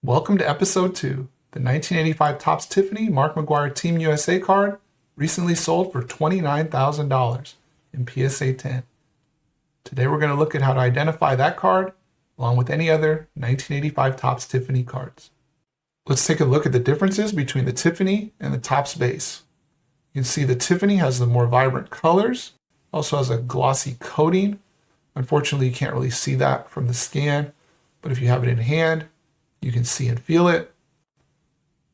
Welcome to episode 2. The 1985 Topps Tiffany Mark McGwire Team USA card recently sold for $29,000 in PSA 10. Today we're going to look at how to identify that card along with any other 1985 Topps Tiffany cards. Let's take a look at the differences between the Tiffany and the Topps base. You can see the Tiffany has the more vibrant colors, also has a glossy coating. Unfortunately, you can't really see that from the scan, but if you have it in hand, you can see and feel it.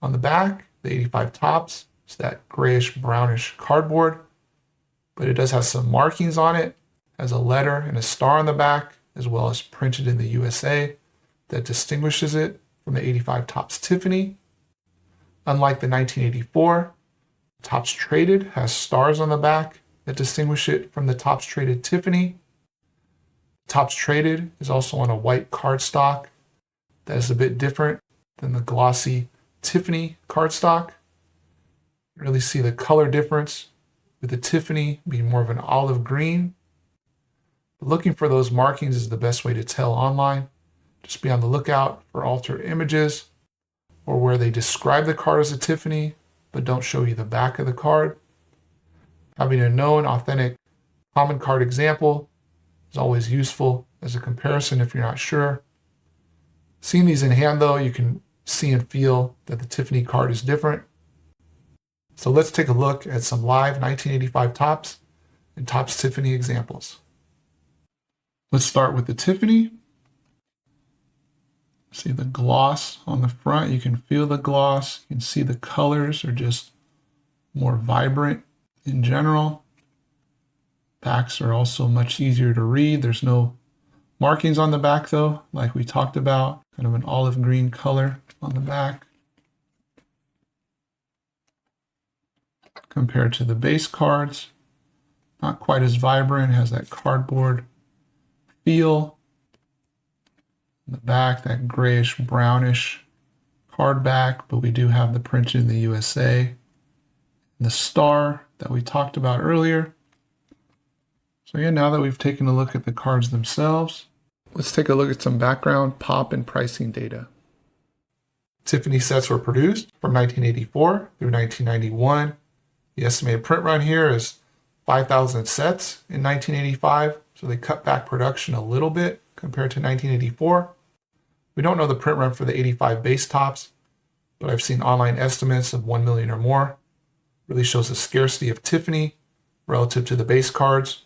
On the back, the 85 Topps, it's that grayish brownish cardboard, but it does have some markings on it, has a letter and a star on the back, as well as printed in the USA that distinguishes it from the 85 Topps Tiffany. Unlike the 1984, Topps Traded has stars on the back that distinguish it from the Topps Traded Tiffany. Topps Traded is also on a white cardstock that is a bit different than the glossy Tiffany cardstock. You really see the color difference with the Tiffany being more of an olive green. But looking for those markings is the best way to tell online. Just be on the lookout for altered images or where they describe the card as a Tiffany but don't show you the back of the card. Having a known, authentic, common card example is always useful as a comparison if you're not sure. Seeing these in hand though, you can see and feel that the Tiffany card is different. So let's take a look at some live 1985 Topps and Topps Tiffany examples. Let's start with the Tiffany. See the gloss on the front. You can feel the gloss. You can see the colors are just more vibrant in general. Backs are also much easier to read. There's no markings on the back though, like we talked about. Kind of an olive green color on the back. Compared to the base cards, not quite as vibrant, has that cardboard feel. In the back, that grayish brownish card back, but we do have the print in the USA. And the star that we talked about earlier. So yeah, now that we've taken a look at the cards themselves, let's take a look at some background, pop, and pricing data. Tiffany sets were produced from 1984 through 1991. The estimated print run here is 5,000 sets in 1985, so they cut back production a little bit compared to 1984. We don't know the print run for the 85 base Topps, but I've seen online estimates of 1 million or more. Really shows the scarcity of Tiffany relative to the base cards.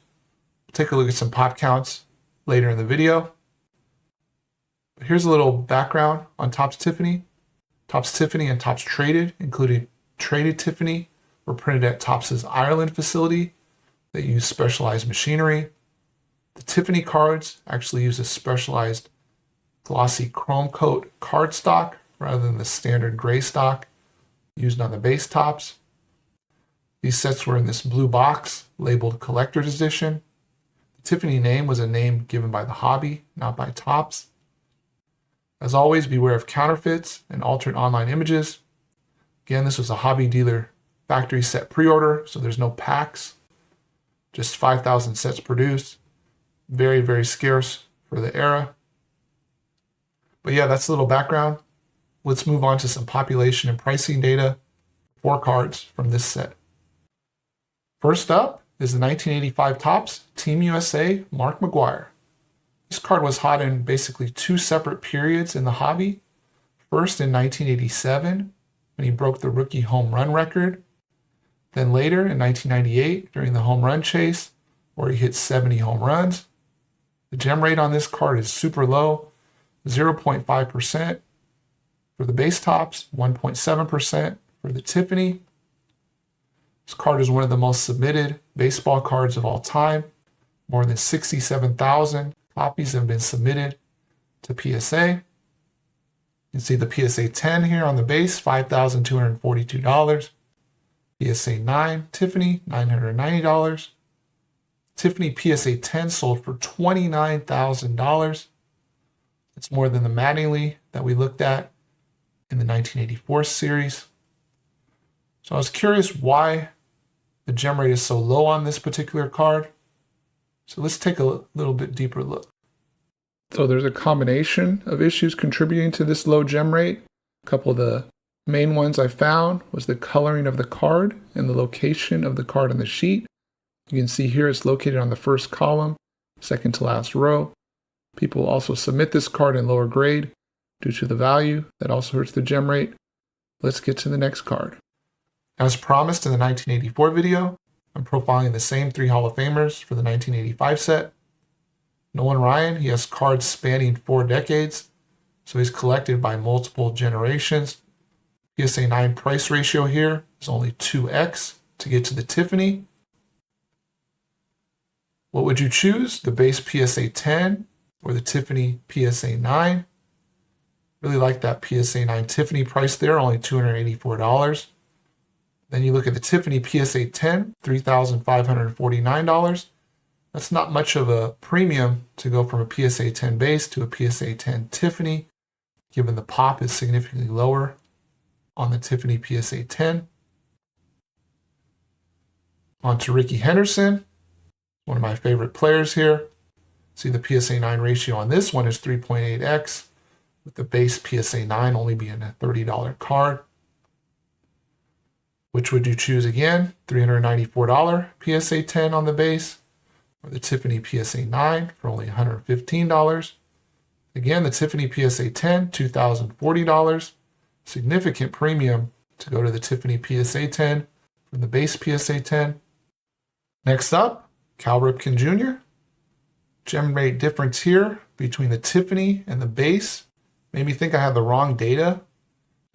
We'll take a look at some pop counts later in the video. But here's a little background on Topps Tiffany. Topps Tiffany and Topps Traded, including Traded Tiffany, were printed at Topps' Ireland facility. They use specialized machinery. The Tiffany cards actually use a specialized glossy chrome coat cardstock rather than the standard gray stock used on the base Topps. These sets were in this blue box labeled Collector's Edition. The Tiffany name was a name given by the hobby, not by Topps. As always, beware of counterfeits and altered online images. Again, this was a hobby dealer factory set pre-order, so there's no packs. Just 5,000 sets produced. Very, very scarce for the era. But yeah, that's a little background. Let's move on to some population and pricing data for cards from this set. First up is the 1985 Topps Team USA Mark McGwire. This card was hot in basically two separate periods in the hobby. First in 1987, when he broke the rookie home run record. Then later in 1998, during the home run chase, where he hit 70 home runs. The gem rate on this card is super low, 0.5% for the base Topps, 1.7% for the Tiffany. This card is one of the most submitted baseball cards of all time. More than 67,000 copies have been submitted to PSA. You can see the PSA 10 here on the base, $5,242. PSA 9 Tiffany, $990. Tiffany PSA 10 sold for $29,000. It's more than the Mattingly that we looked at in the 1984 series. So I was curious why the gem rate is so low on this particular card. So let's take a little bit deeper look. So there's a combination of issues contributing to this low gem rate. A couple of the main ones I found was the coloring of the card and the location of the card on the sheet. You can see here it's located on the first column, second to last row. People also submit this card in lower grade due to the value. That also hurts the gem rate. Let's get to the next card. As promised in the 1984 video, I'm profiling the same 3 Hall of Famers for the 1985 set. Nolan Ryan, he has cards spanning 4 decades, so he's collected by multiple generations. PSA 9 price ratio here is only 2x to get to the Tiffany. What would you choose? The base PSA 10 or the Tiffany PSA 9? Really like that PSA 9 Tiffany price there, only $284. Then you look at the Tiffany PSA 10, $3,549. That's not much of a premium to go from a PSA 10 base to a PSA 10 Tiffany, given the pop is significantly lower on the Tiffany PSA 10. On to Rickey Henderson, one of my favorite players here. See the PSA 9 ratio on this one is 3.8x, with the base PSA 9 only being a $30 card. Which would you choose again? $394 PSA 10 on the base, or the Tiffany PSA 9 for only $115. Again, the Tiffany PSA 10, $2,040. Significant premium to go to the Tiffany PSA 10 from the base PSA 10. Next up, Cal Ripken Jr. Gem rate difference here between the Tiffany and the base made me think I had the wrong data.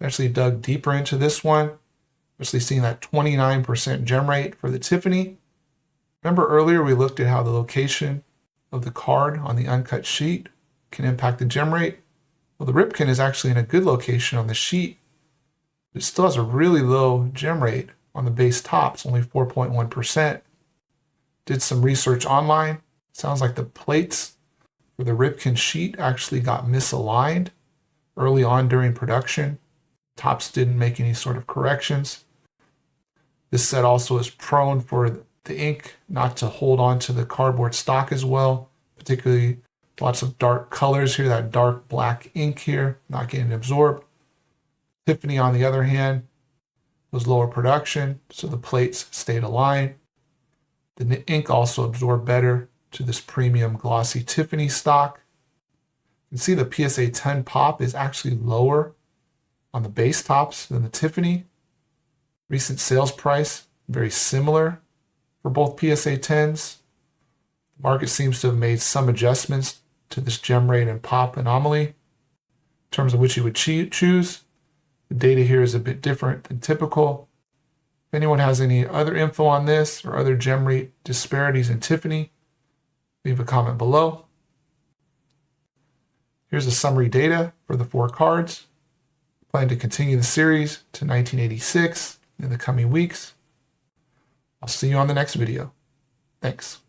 I actually dug deeper into this one, especially seeing that 29% gem rate for the Tiffany. Remember earlier we looked at how the location of the card on the uncut sheet can impact the gem rate? Well, the Ripken is actually in a good location on the sheet. It still has a really low gem rate on the base Topps, only 4.1%. Did some research online. Sounds like the plates for the Ripken sheet actually got misaligned early on during production. Topps didn't make any sort of corrections. This set also is prone for the ink not to hold on to the cardboard stock as well, particularly lots of dark colors here, that dark black ink here, not getting absorbed. Tiffany, on the other hand, was lower production, so the plates stayed aligned. The ink also absorbed better to this premium glossy Tiffany stock. You can see the PSA 10 pop is actually lower on the base Topps than the Tiffany. Recent sales price, very similar for both PSA 10s. The market seems to have made some adjustments to this gem rate and pop anomaly. In terms of which you would choose, the data here is a bit different than typical. If anyone has any other info on this or other gem rate disparities in Tiffany, leave a comment below. Here's the summary data for the 4 cards. Plan to continue the series to 1986 in the coming weeks. I'll see you on the next video. Thanks.